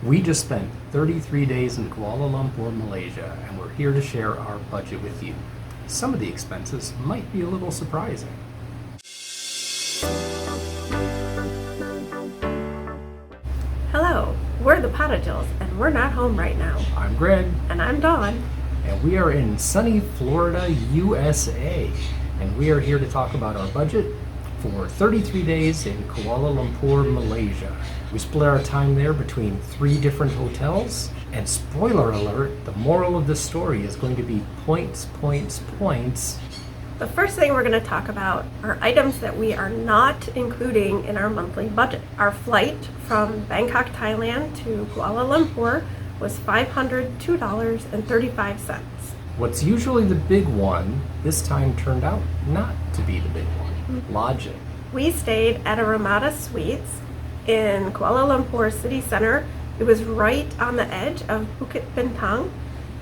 We just spent 33 days in Kuala Lumpur, Malaysia, and we're here to share our budget with you. Some of the expenses might be a little surprising. Hello, we're the Pottages, and we're not home right now. I'm Greg, And I'm Dawn. and we are in sunny Florida, USA, and we are here to talk about our budget for 33 days in Kuala Lumpur, Malaysia. We split our time there between 3 different hotels, and spoiler alert, the moral of the story is going to be points, points, points. The first thing we're going to talk about are items that we are not including in our monthly budget. Our flight from Bangkok, Thailand to Kuala Lumpur was $502.35. What's usually the big one, this time turned out not to be the big one. Lodging. We stayed at a Ramada Suites in Kuala Lumpur City Center. It was right on the edge of Bukit Bintang.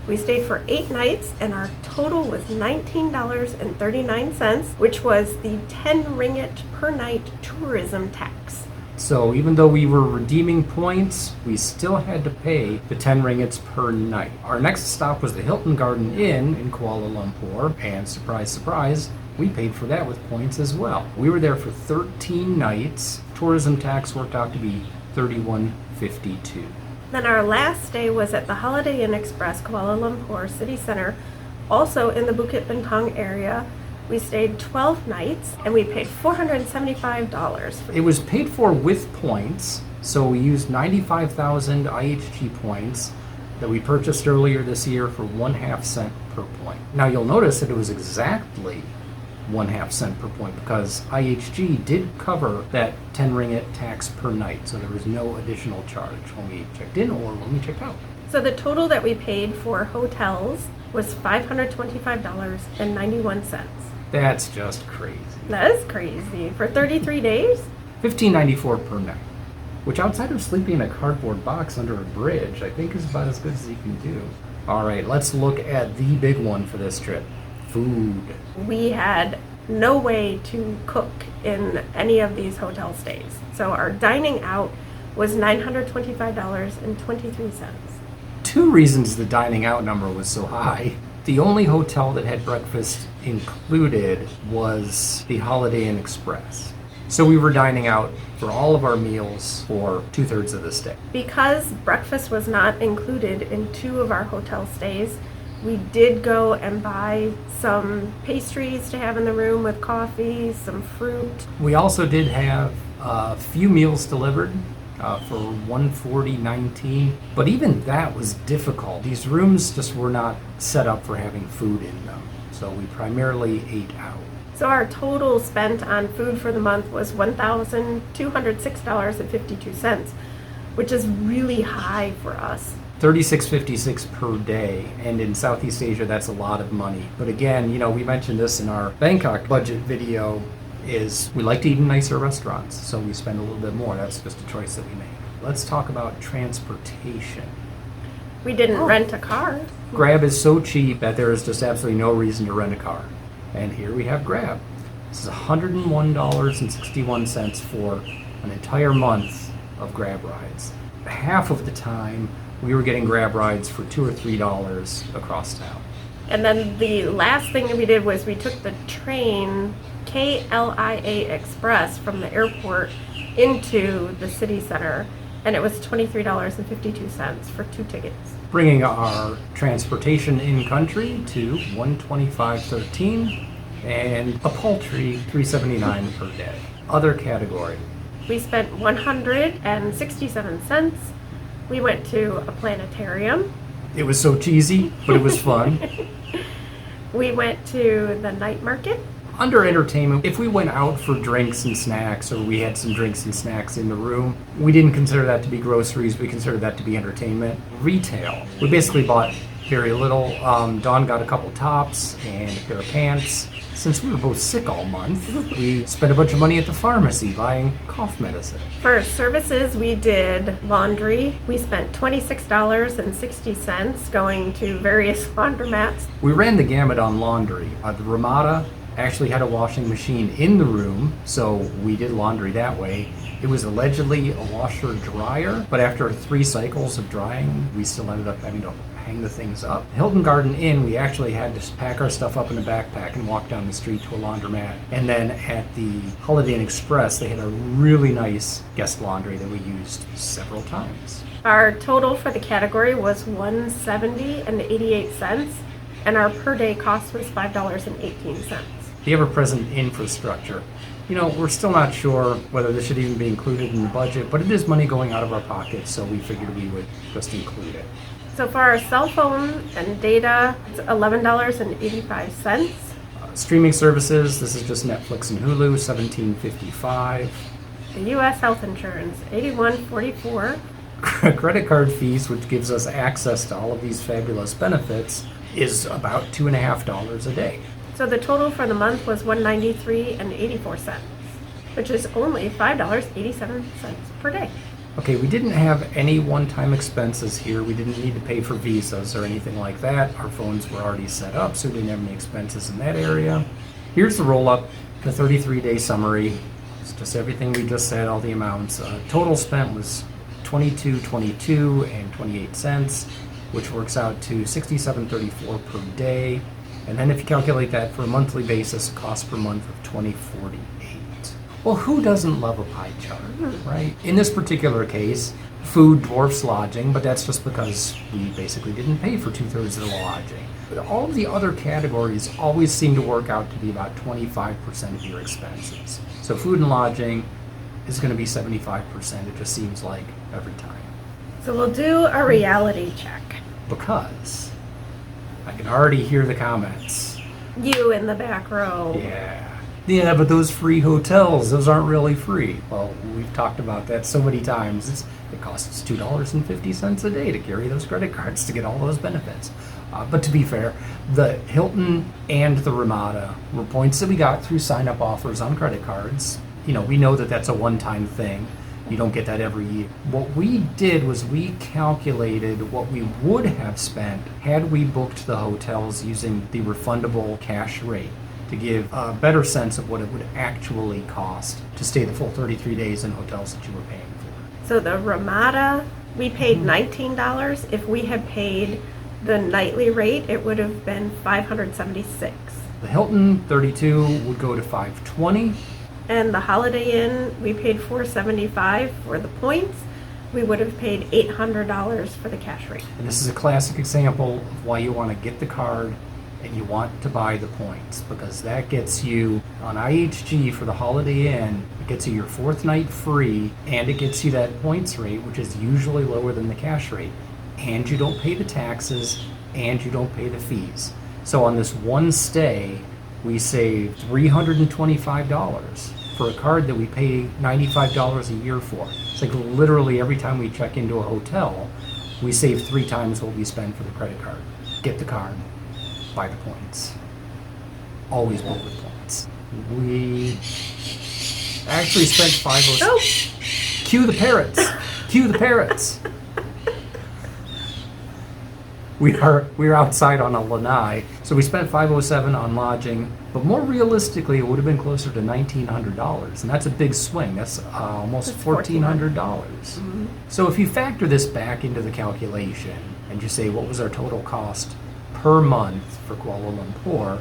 We stayed for 8 nights and our total was $19.39, which was the 10 ringgit per night tourism tax. So even though we were redeeming points, we still had to pay the 10 ringgits per night. Our next stop was the Hilton Garden Inn in Kuala Lumpur, and surprise, surprise, we paid for that with points as well. We were there for 13 nights. Tourism tax worked out to be $31.52. Then our last stay was at the Holiday Inn Express Kuala Lumpur City Center, also in the Bukit Bintang area. We stayed 12 nights and we paid $475. It was paid for with points, so we used 95,000 IHG points that we purchased earlier this year for 1/2 cent per point. Now you'll notice that it was exactly 1/2 cent per point because IHG did cover that 10 ringgit tax per night, so there was no additional charge when we checked in or when we checked out. So the total that we paid for hotels was $525.91. That's just crazy. That is crazy. For 33 days? $15.94 per night, which outside of sleeping in a cardboard box under a bridge, I think is about as good as you can do. All right, let's look at the big one for this trip, food. We had no way to cook in any of these hotel stays. So our dining out was $925.23. 2 reasons the dining out number was so high. The only hotel that had breakfast included was the Holiday Inn Express. So we were dining out for all of our meals for 2/3 of the stay. Because breakfast was not included in 2 of our hotel stays, we did go and buy some pastries to have in the room with coffee, some fruit. We also did have a few meals delivered for $140.19, but even that was difficult. These rooms just were not set up for having food in them, so we primarily ate out. So our total spent on food for the month was $1,206.52, which is really high for us. $36.56 per day, and in Southeast Asia that's a lot of money. But again, we mentioned this in our Bangkok budget video, is we like to eat in nicer restaurants, so we spend a little bit more. That's just a choice that we make. Let's talk about transportation. We didn't rent a car. Grab is so cheap that there is just absolutely no reason to rent a car. And here we have Grab. This is $101.61 for an entire month of Grab rides. Half of the time, we were getting Grab rides for $2 or $3 across town. And then the last thing that we did was we took the train KLIA Express from the airport into the city center, and it was $23.52 for 2 tickets. Bringing our transportation in country to $125.13 and a paltry $3.79 per day. Other category. We spent 167 cents. We went to a planetarium. It was so cheesy, but it was fun. We went to the night market. Under entertainment, if we went out for drinks and snacks, or we had some drinks and snacks in the room, we didn't consider that to be groceries, we considered that to be entertainment. Retail, we basically bought very little. Dawn got a couple tops and a pair of pants. Since we were both sick all month, we spent a bunch of money at the pharmacy buying cough medicine. For services, we did laundry. We spent $26.60 going to various laundromats. We ran the gamut on laundry. The Ramada actually had a washing machine in the room, so we did laundry that way. It was allegedly a washer dryer, but after 3 cycles of drying, we still ended up having to hang the things up. Hilton Garden Inn, we actually had to pack our stuff up in a backpack and walk down the street to a laundromat. And then at the Holiday Inn Express, they had a really nice guest laundry that we used several times. Our total for the category was $170.88, and our per day cost was $5.18. The ever-present infrastructure. We're still not sure whether this should even be included in the budget, but it is money going out of our pockets, so we figured we would just include it. So for our cell phone and data, it's $11.85. Streaming services, this is just Netflix and Hulu, $17.55. The U.S. health insurance, $81.44. Credit card fees, which gives us access to all of these fabulous benefits, is about $2.50 a day. So the total for the month was $193.84, which is only $5.87 per day. Okay, we didn't have any one-time expenses here. We didn't need to pay for visas or anything like that. Our phones were already set up, so we didn't have any expenses in that area. Here's the roll-up, the 33-day summary. It's just everything we just said, all the amounts. Total spent was $22.22 and 28 cents, which works out to $67.34 per day. And then if you calculate that for a monthly basis, cost per month of $20.48. Well, who doesn't love a pie chart, right? In this particular case, food dwarfs lodging, but that's just because we basically didn't pay for 2/3 of the lodging. But all of the other categories always seem to work out to be about 25% of your expenses. So food and lodging is going to be 75%. It just seems like every time. So we'll do a reality check. Because I can already hear the comments. You in the back row. Yeah, but those free hotels, those aren't really free. Well, we've talked about that so many times. It costs $2.50 a day to carry those credit cards to get all those benefits. But to be fair, the Hilton and the Ramada were points that we got through sign-up offers on credit cards. We know that that's a one-time thing. You don't get that every year. What we did was we calculated what we would have spent had we booked the hotels using the refundable cash rate to give a better sense of what it would actually cost to stay the full 33 days in hotels that you were paying for. So the Ramada, we paid $19. If we had paid the nightly rate, it would have been $576. The Hilton 32 would go to $520. And the Holiday Inn, we paid $475 for the points. We would have paid $800 for the cash rate. And this is a classic example of why you want to get the card and you want to buy the points, because that gets you on IHG for the Holiday Inn, it gets you your 4th night free, and it gets you that points rate, which is usually lower than the cash rate. And you don't pay the taxes, and you don't pay the fees. So on this one stay, we saved $325 for a card that we pay $95 a year for. It's like literally every time we check into a hotel, we save 3 times what we spend for the credit card. Get the card, buy the points. Always book with points. We actually spent $507. Oh. Cue the parrots. Cue the parrots. We are outside on a lanai, so we spent $507 on lodging, but more realistically, it would have been closer to $1,900, and that's a big swing. That's almost $1,400. Mm-hmm. So if you factor this back into the calculation, and you say what was our total cost per month for Kuala Lumpur,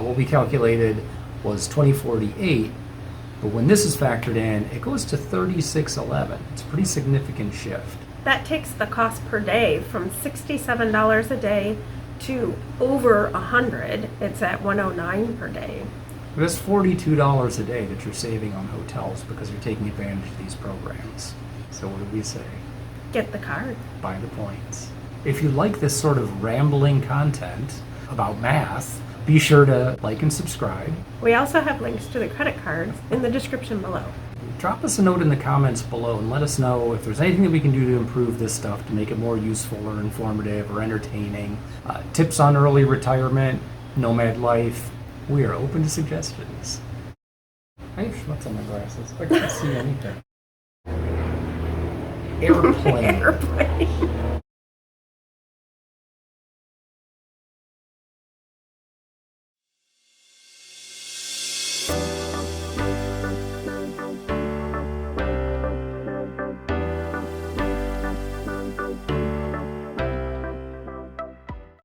what we calculated was $20.48, but when this is factored in, it goes to $36.11. It's a pretty significant shift. That takes the cost per day from $67 a day to over $100. It's at $109 per day. That's $42 a day that you're saving on hotels because you're taking advantage of these programs. So what do we say? Get the card. Buy the points. If you like this sort of rambling content about math, be sure to like and subscribe. We also have links to the credit cards in the description below. Drop us a note in the comments below and let us know if there's anything that we can do to improve this stuff to make it more useful or informative or entertaining. Tips on early retirement, nomad life. We are open to suggestions. I have schmutz on my glasses. I can't see anything. Airplane. Airplane.